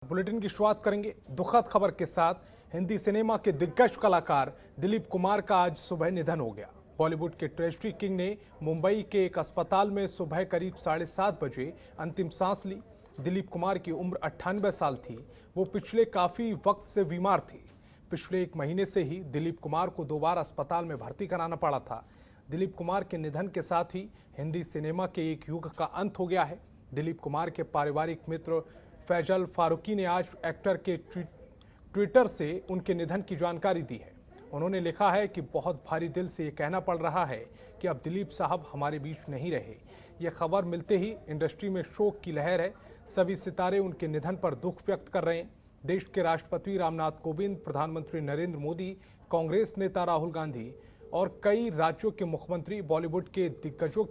Bulletin की शुरुआत करेंगे दुखद खबर के साथ। हिंदी सिनेमा के दिग्गज कलाकार दिलीप कुमार का आज सुबह निधन हो गया। बॉलीवुड के ट्रेजडी किंग ने मुंबई के एक अस्पताल में सुबह करीब 7:30 बजे अंतिम सांस ली। दिलीप कुमार की उम्र 98 साल थी। वो पिछले काफी वक्त से बीमार थे। पिछले एक महीने से ही दिलीप कुमार को 2 बार अस्पताल में भर्ती कराना पड़ा था। दिलीप कुमार के निधन के साथ ही हिंदी सिनेमा के एक युग का अंत हो गया है। दिलीप कुमार के पारिवारिक मित्र फैजल फारूकी ने आज एक्टर के ट्विटर से उनके निधन की जानकारी दी है। उन्होंने लिखा है कि बहुत भारी दिल से ये कहना पड़ रहा है कि अब दिलीप साहब हमारे बीच नहीं रहे। ये खबर मिलते ही इंडस्ट्री में शोक की लहर है। सभी सितारे उनके निधन पर दुख व्यक्त कर रहे हैं। देश के राष्ट्रपति रामनाथ कोविंद, प्रधानमंत्री नरेंद्र मोदी, कांग्रेस नेता राहुल गांधी और कई राज्यों के मुख्यमंत्री, बॉलीवुड के दिग्गजों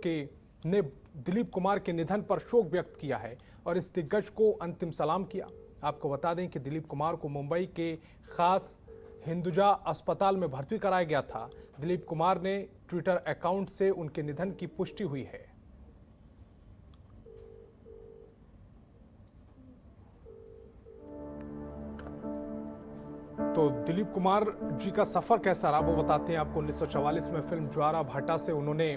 ने दिलीप कुमार के निधन पर शोक व्यक्त किया है और इस दिग्गज को अंतिम सलाम किया। आपको बता दें कि दिलीप कुमार को मुंबई के खास हिंदुजा अस्पताल में भर्ती कराया गया था। दिलीप कुमार ने ट्विटर अकाउंट से उनके निधन की पुष्टि हुई है। तो दिलीप कुमार जी का सफर कैसा रहा वो बताते हैं आपको। 1944 में फिल्म ज्वारा भाटा से उन्होंने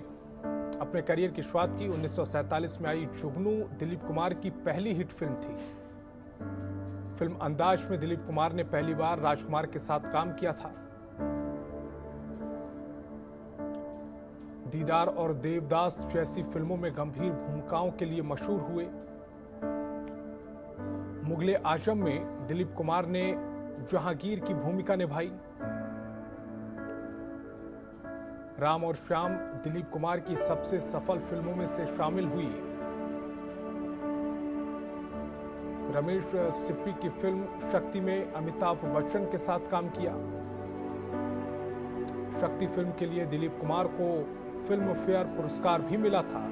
अपने करियर की शुरुआत की। 1947 में आई जुगनू दिलीप कुमार की पहली हिट फिल्म थी। फिल्म अंदाज में दिलीप कुमार ने पहली बार राजकुमार के साथ काम किया था। दीदार और देवदास जैसी फिल्मों में गंभीर भूमिकाओं के लिए मशहूर हुए। मुगले आजम में दिलीप कुमार ने जहांगीर की भूमिका निभाई। राम और श्याम दिलीप कुमार की सबसे सफल फिल्मों में से शामिल हुई। रमेश सिप्पी की फिल्म शक्ति में अमिताभ बच्चन के साथ काम किया। शक्ति फिल्म के लिए दिलीप कुमार को फिल्म फेयर पुरस्कार भी मिला था।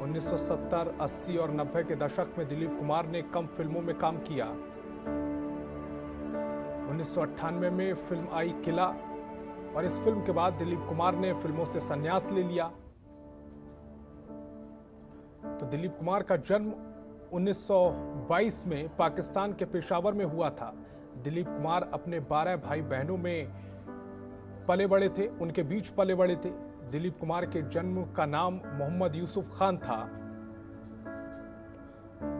1970, 80 और 90 के दशक में दिलीप कुमार ने कम फिल्मों में काम किया। 1998 में फिल्म आई किला और इस फिल्म के बाद दिलीप कुमार ने फिल्मों से संन्यास ले लिया। तो दिलीप कुमार का जन्म 1922 में पाकिस्तान के पेशावर में हुआ था। दिलीप कुमार अपने 12 भाई बहनों में पले बड़े थे, उनके बीच पले बड़े थे। दिलीप कुमार के जन्म का नाम मोहम्मद यूसुफ खान था।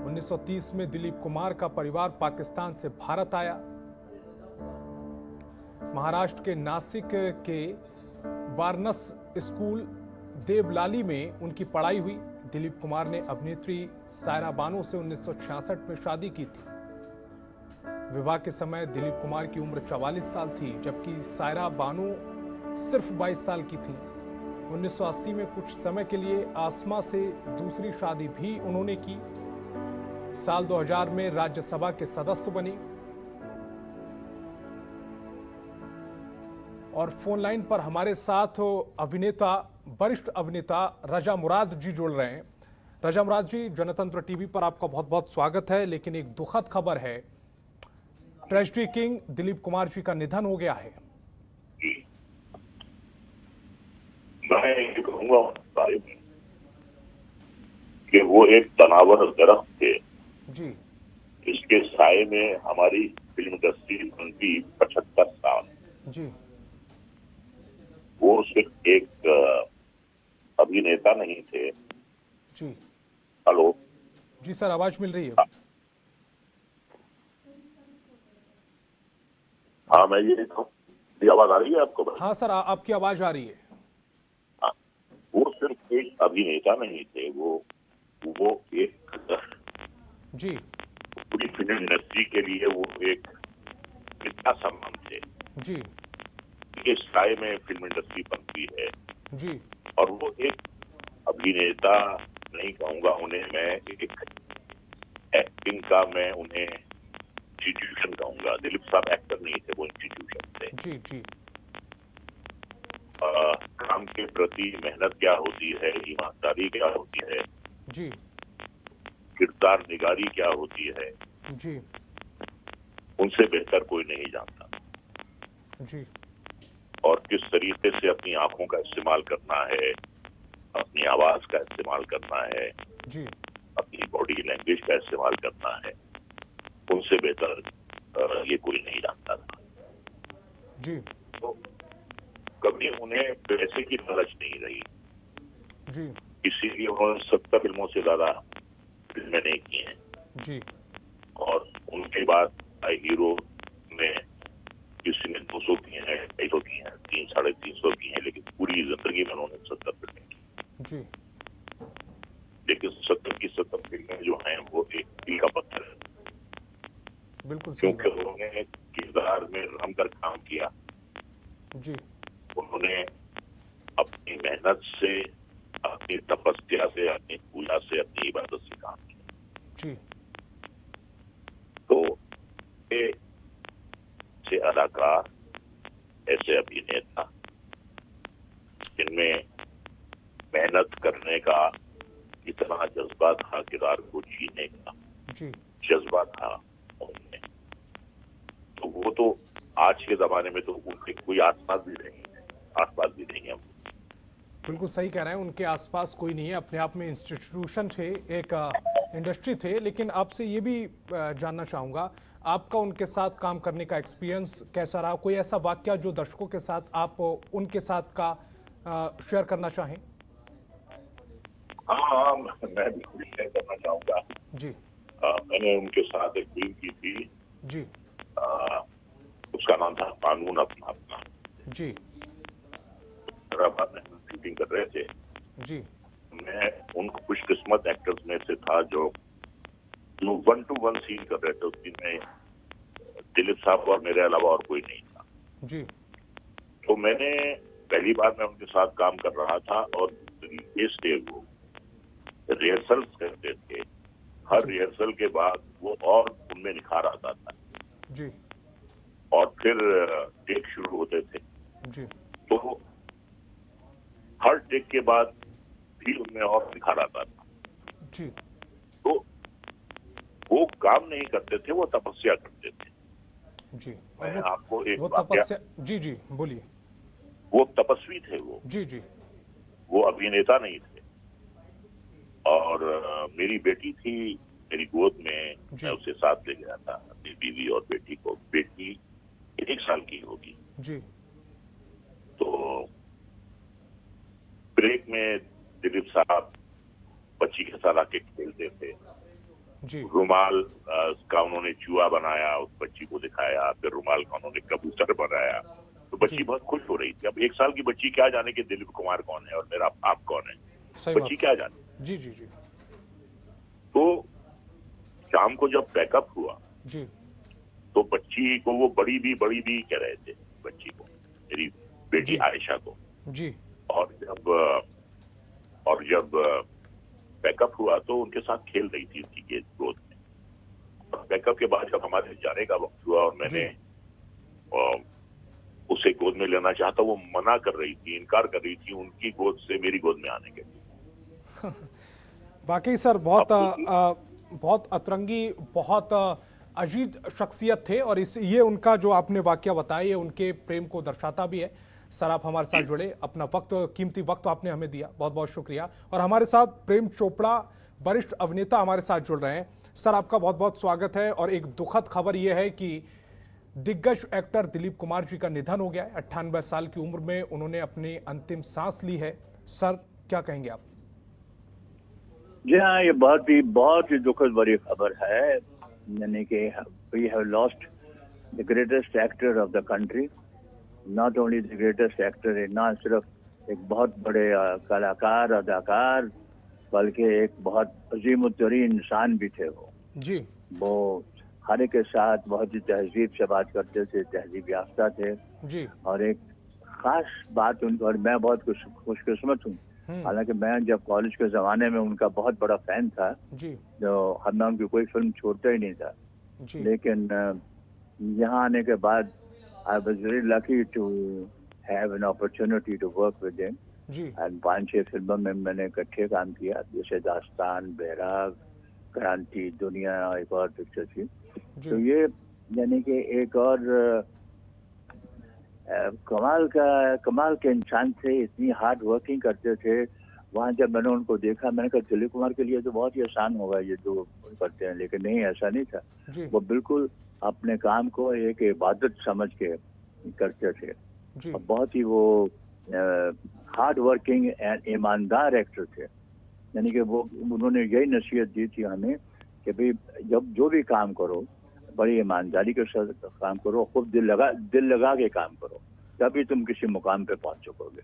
1930 में दिलीप कुमार का परिवार पाकिस्तान से भारत आया। महाराष्ट्र के नासिक के बारनस स्कूल देवलाली में उनकी पढ़ाई हुई। दिलीप कुमार ने अभिनेत्री सायरा बानो से 1966 में शादी की थी। विवाह के समय दिलीप कुमार की उम्र 44 साल थी, जबकि सायरा बानो सिर्फ 22 साल की थी। 1980 में कुछ समय के लिए आसमा से दूसरी शादी भी उन्होंने की। साल 2000 में राज्यसभा के सदस्य बने। और फोन लाइन पर हमारे साथ वरिष्ठ अभिनेता रजा मुराद जी जुड़ रहे हैं। रजा मुराद जी, जनतंत्र टीवी पर आपका बहुत बहुत स्वागत है। लेकिन एक दुखद खबर है, ट्रेजडी किंग दिलीप कुमार जी का निधन हो गया है। मैं ये कहूंगा कि वो एक तनावर दरख्त थे जी, इसके साए में हमारी फिल्म इंडस्ट्री बनती 75 साल। जी, वो सिर्फ एक अभिनेता नहीं थे। जी, हेलो जी सर, आवाज मिल रही है? हाँ, मैं ये कहूँ, आवाज आ रही है आपको? हाँ सर, आपकी आवाज आ रही है। हाँ, वो सिर्फ एक अभिनेता नहीं थे, वो एक जी, पूरी फिल्म इंडस्ट्री के लिए वो एक पिता समान थे। जी, इस साए में फिल्म इंडस्ट्री बनती है। जी, और वो एक अभिनेता नहीं कहूंगा उन्हें, मैं एक एक्टिंग का मैं उन्हें इंस्टीट्यूशन कहूंगा। दिलीप साहब एक्टर नहीं थे, वो इंस्टीट्यूशन थे। जी, जी, काम के प्रति मेहनत क्या होती है, ईमानदारी क्या होती है, जी, किरदार निगारी क्या होती है, जी, उनसे बेहतर कोई नहीं जानता। जी, और किस तरीके से अपनी आंखों का इस्तेमाल करना है, अपनी आवाज का इस्तेमाल करना है, जी, अपनी बॉडी लैंग्वेज का इस्तेमाल करना है, उनसे बेहतर ये कोई नहीं जानता था। जी तो कभी उन्हें पैसे की लालच नहीं रही, जी इसीलिए उन्होंने 70 फिल्मों से ज्यादा फिल्में नहीं की हैं। जी और उनके बाद आई हीरो में किसी ने 200 की हैं, 250 की हैं, 300-350 की हैं, लेकिन पूरी जिंदगी में उन्होंने 70 फिल्में की। जी लेकिन 70 की 70 फिल्में जो हैं वो एक दिल का पत्थर है, बिल्कुल सही क्योंकि बात। उन्होंने किरदार में रम कर काम किया। जी उन्होंने अपनी मेहनत से, अपनी तपस्या से, अपनी पूजा से, अपनी इबादत से काम किया। जी तो ऐसे अदाकार, ऐसे अभिनेता जिनमें मेहनत करने का इतना जज्बा था, किरदार को जीने का जी जज्बा था उनमें, तो वो तो आज के जमाने में तो उनके कोई आसपास भी नहीं है, आसपास भी नहीं है। बिल्कुल सही कह रहे हैं, उनके आसपास कोई नहीं है, अपने आप में इंस्टीट्यूशन थे, एक इंडस्ट्री थे। लेकिन आपसे ये भी जानना चाहूँगा, आपका उनके साथ काम करने का एक्सपीरियंस कैसा रहा? कोई ऐसा वाकया जो दर्शकों के साथ आप उनके साथ का शेयर करना चाहें? हाँ, मैं बिल्कुल शेयर करना चाहूँगा। जी मैंने उनके साथ एक फिल्म की थी, जी उसका नाम था कानून अपना अपना। जी हैदराबाद में हम शूटिंग कर रहे थे। जी मैं उन खुशकिस्मत एक्टर्स में से था जो 1-to-1 सीन कर रहे थे। उस दिन में दिलीप साहब और मेरे अलावा और कोई नहीं था। जी तो मैंने पहली बार मैं उनके साथ काम कर रहा था और इस डे वो रिहर्सल करते थे। हर रिहर्सल के बाद वो और उनमें निखार आता था जी और फिर टेक शुरू होते थे। जी तो हर टेक के बाद भी उनमें और निखार आता था। जी तो वो काम नहीं करते थे, वो तपस्या करते थे। जी मैं आपको एक वो वाकया, तपस्या। जी जी बोलिए। वो तपस्वी थे वो जी जी अभिनेता नहीं थे। और मेरी बेटी थी मेरी गोद में, मैं उसे साथ ले गया था, अपनी बीवी और बेटी को। बेटी 1 साल की होगी। जी तो ब्रेक में दिलीप साहब बच्ची के साथ आके खेलते थे। जी रुमाल का उन्होंने चूहा बनाया, उस बच्ची को दिखाया, फिर रुमाल का उन्होंने कबूतर बनाया। तो बच्ची बहुत खुश हो रही थी। अब 1 साल की बच्ची क्या जाने कि दिलीप कुमार कौन है और मेरा आप कौन है, सही बच्ची बात। क्या जाने। जी जी जी तो शाम को जब पैकअप हुआ जी तो बच्ची को वो बड़ी भी कह रहे थे, बच्ची को, मेरी बेटी जी। आयशा को। जी और जब पैकअप हुआ तो उनके साथ खेल रही थी उनकी गोद में। और पैकअप के बाद जब हमारे जाने का वक्त हुआ और मैंने उसे गोद में लेना चाहता, वो मना कर रही थी, इनकार कर रही थी उनकी गोद से मेरी गोद में आने के लिए। वाकई सर बहुत अतरंगी, बहुत अजीब शख्सियत थे। और इस ये उनका जो आपने वाकया बताया, ये उनके प्रेम को दर्शाता भी है। सर आप हमारे साथ जुड़े, अपना वक्त, कीमती वक्त आपने हमें दिया, बहुत बहुत शुक्रिया। और हमारे साथ प्रेम चोपड़ा, वरिष्ठ अभिनेता, हमारे साथ जुड़ रहे हैं। सर आपका बहुत बहुत स्वागत है। और एक दुखद खबर यह है कि दिग्गज एक्टर दिलीप कुमार जी का निधन हो गया है। 98 साल की उम्र में उन्होंने अपनी अंतिम सांस ली है। सर क्या कहेंगे आप? जी हाँ, ये बहुत ही दुखद बड़ी खबर है। यानी कि we have lost the greatest actor of the country. Not only the greatest actor, ना सिर्फ एक बहुत बड़े कलाकार, अदाकार, बल्कि एक बहुत अजीमुद्दीन इंसान भी थे वो। जी वो हर एक के साथ बहुत ही तहजीब से बात करते थे, तहजीब याफ्ता थे। जी और एक खास बात उनको, और मैं बहुत खुशकिस्मत हूँ। हालांकि मैं जब कॉलेज के ज़माने में उनका बहुत बड़ा फैन था, जी जो हम उनकी कोई फिल्म छोड़ता ही नहीं था। जी लेकिन यहाँ आने के बाद I was very lucky to have an opportunity to work with him. जी एंड 5-6 फिल्मों में मैंने इकट्ठे काम किया, जैसे दास्तान, बैराग, क्रांति, दुनिया, एक और पिक्चर थी। तो ये यानी कि एक और कमाल के इंसान थे। इतनी हार्ड वर्किंग करते थे वहाँ जब मैंने उनको देखा, मैंने कहा दिलीप कुमार के लिए तो बहुत ही आसान होगा ये जो करते हैं, लेकिन नहीं, ऐसा नहीं था। जी वो बिल्कुल अपने काम को एक इबादत समझ के करते थे। जी और बहुत ही वो हार्ड वर्किंग एंड ईमानदार एक्टर थे। यानी कि वो उन्होंने यही नसीहत दी थी हमें कि भाई जब जो भी काम करो बड़ी ईमानदारी के साथ काम करो, खूब दिल लगा के काम करो, तभी तुम किसी मुकाम पे पहुंच सकोगे।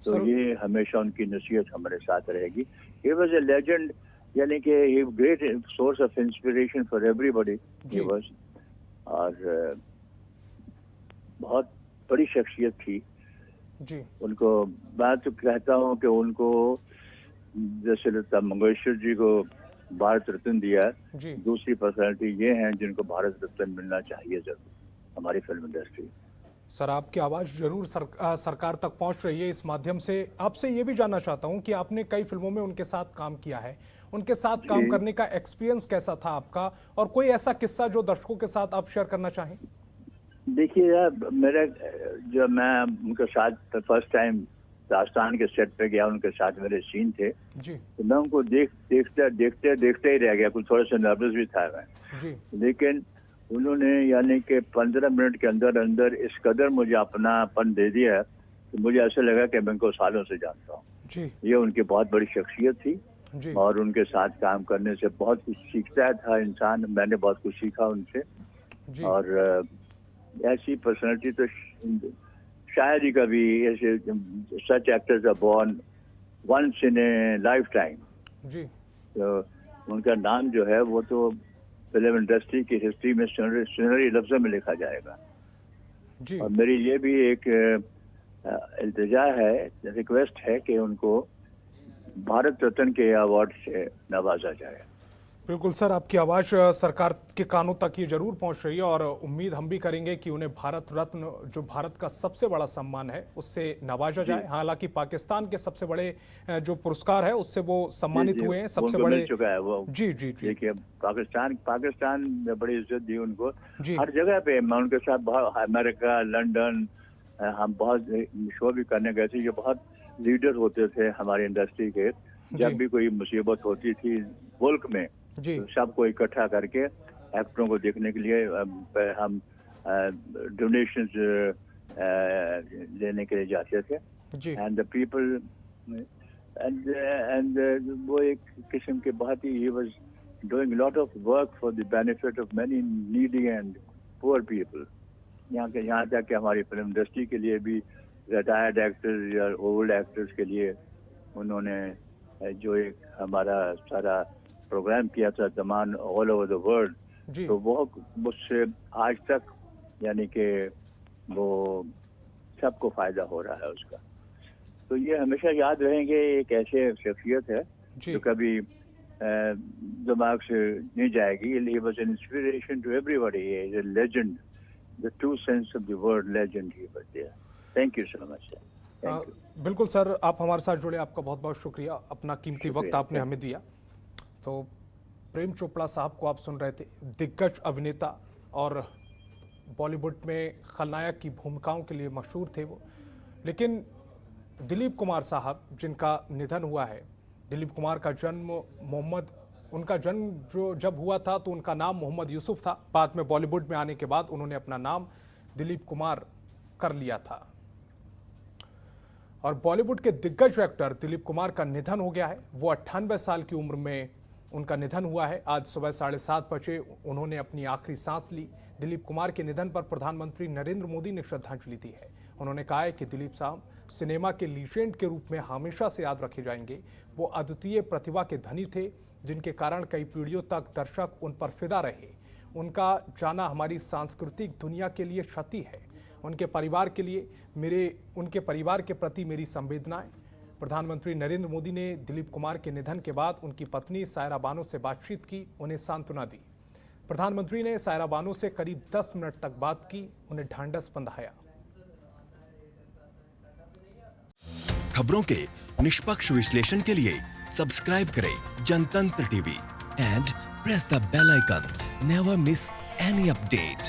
तो सर- ये हमेशा उनकी नसीहत हमारे साथ रहेगी। ही वाज ए लेजेंड, यानी कि he great source of inspiration for everybody जी। He was. और बहुत बड़ी शख्सियत थी। जी उनको मैं तो कहता हूँ कि उनको जैसे लता मंगेशकर जी को भारत रत्न दिया, जी दूसरी पर्सनालिटी ये हैं जिनको भारत रत्न मिलना चाहिए जरूर हमारी फिल्म इंडस्ट्री। सर, आपकी आवाज़ जरूर सरकार तक पहुंच रही है। इस माध्यम से आपसे ये भी जानना चाहता हूं कि आपने कई फिल्मों में उनके साथ काम किया है, उनके साथ काम करने का एक्सपीरियंस कैसा था आपका, और कोई ऐसा किस्सा जो दर्शकों के साथ आप शेयर करना चाहें? देखिए यार, मेरे जब मैं उनके साथ फर्स्ट टाइम दास्तान के सेट पे गया, उनके साथ मेरे सीन थे, जी तो मैं उनको देखते ही रह गया। कुछ थोड़ा सा नर्वस भी था मैं, जी लेकिन उन्होंने यानी कि 15 मिनट के अंदर अंदर इस कदर मुझे अपनापन दे दिया कि मुझे ऐसा लगा कि मैं उनको सालों से जानता हूँ। जी ये उनकी बहुत बड़ी शख्सियत थी जी और उनके साथ काम करने से बहुत कुछ सीखता था इंसान। मैंने बहुत कुछ सीखा उनसे। जी और ऐसी पर्सनालिटी तो शायद ही कभी ऐसे such actors are born once in a lifetime. जी तो उनका नाम जो है वो तो फिल्म इंडस्ट्री की हिस्ट्री में सुनहरी लफ्जों में लिखा जाएगा। जी और मेरी ये भी एक इल्तिजा है, रिक्वेस्ट है कि उनको भारत रत्न के अवार्ड से नवाजा जाए। बिल्कुल सर, आपकी आवाज़ सरकार के कानों तक ये जरूर पहुंच रही है, और उम्मीद हम भी करेंगे कि उन्हें भारत रत्न, जो भारत का सबसे बड़ा सम्मान है, उससे नवाजा जाए। हालांकि पाकिस्तान के सबसे बड़े जो पुरस्कार है उससे वो सम्मानित हुए हैं, सबसे उनको बड़े। मिल चुका है वो। जी जी जी देखिए, पाकिस्तान में बड़ी इज्जत दी उनको जी हर जगह पे। मैं उनके साथ बहुत अमेरिका, लंदन, हम बहुत शो भी करने गए थे। ये बहुत लीडर होते थे हमारी इंडस्ट्री के। जब जी। भी कोई मुसीबत होती थी मुल्क में, जी तो सबको इकट्ठा करके एक्टरों को देखने के लिए हम डोनेशंस लेने के लिए जाते थे। जी एंड द पीपल एंड वो एक किस्म के बहुत he was doing lot of work for the benefit of many needy and poor people. यहाँ तक कि हमारी फिल्म इंडस्ट्री के लिए भी रिटायर्ड एक्टर्स या ओल्ड एक्टर्स के लिए उन्होंने जो एक हमारा सारा प्रोग्राम किया था दमान ऑल ओवर द वर्ल्ड, जी तो वो मुझसे आज तक यानी कि वो सबको फायदा हो रहा है उसका। तो ये हमेशा याद रहेंगे, एक ऐसे शख्सियत है जी जो कभी दिमाग से नहीं जाएगी। He was an inspiration to everybody, is a legend, the true sense of the word legend he was there. Thank you so much sir, thank you. बिल्कुल सर, आप हमारे साथ जुड़े, आपका बहुत बहुत शुक्रिया, अपना कीमती वक्त शुक्रिया। आपने हमें दिया। तो प्रेम चोपड़ा साहब को आप सुन रहे थे, दिग्गज अभिनेता और बॉलीवुड में खलनायक की भूमिकाओं के लिए मशहूर थे वो। लेकिन दिलीप कुमार साहब जिनका निधन हुआ है, दिलीप कुमार का जन्म उनका जन्म जब हुआ था तो उनका नाम मोहम्मद यूसुफ था। बाद में बॉलीवुड में आने के बाद उन्होंने अपना नाम दिलीप कुमार कर लिया था। और बॉलीवुड के दिग्गज एक्टर दिलीप कुमार का निधन हो गया है। वो 98 साल की उम्र में उनका निधन हुआ है। आज सुबह 7:30 बजे उन्होंने अपनी आखिरी सांस ली। दिलीप कुमार के निधन पर प्रधानमंत्री नरेंद्र मोदी ने श्रद्धांजलि दी है। उन्होंने कहा है कि दिलीप साहब सिनेमा के लीजेंड के रूप में हमेशा से याद रखे जाएंगे। वो अद्वितीय प्रतिभा के धनी थे, जिनके कारण कई पीढ़ियों तक दर्शक उन पर फिदा रहे। उनका जाना हमारी सांस्कृतिक दुनिया के लिए क्षति है। उनके परिवार के प्रति मेरी संवेदनाएं। प्रधानमंत्री नरेंद्र मोदी ने दिलीप कुमार के निधन के बाद उनकी पत्नी सायरा बानो से बातचीत की, उन्हें सांत्वना दी। प्रधानमंत्री ने सायरा बानो से करीब 10 मिनट तक बात की, उन्हें ढांढस बंधाया। खबरों के निष्पक्ष विश्लेषण के लिए सब्सक्राइब करें Jantantra TV and press the bell icon. Never miss any update.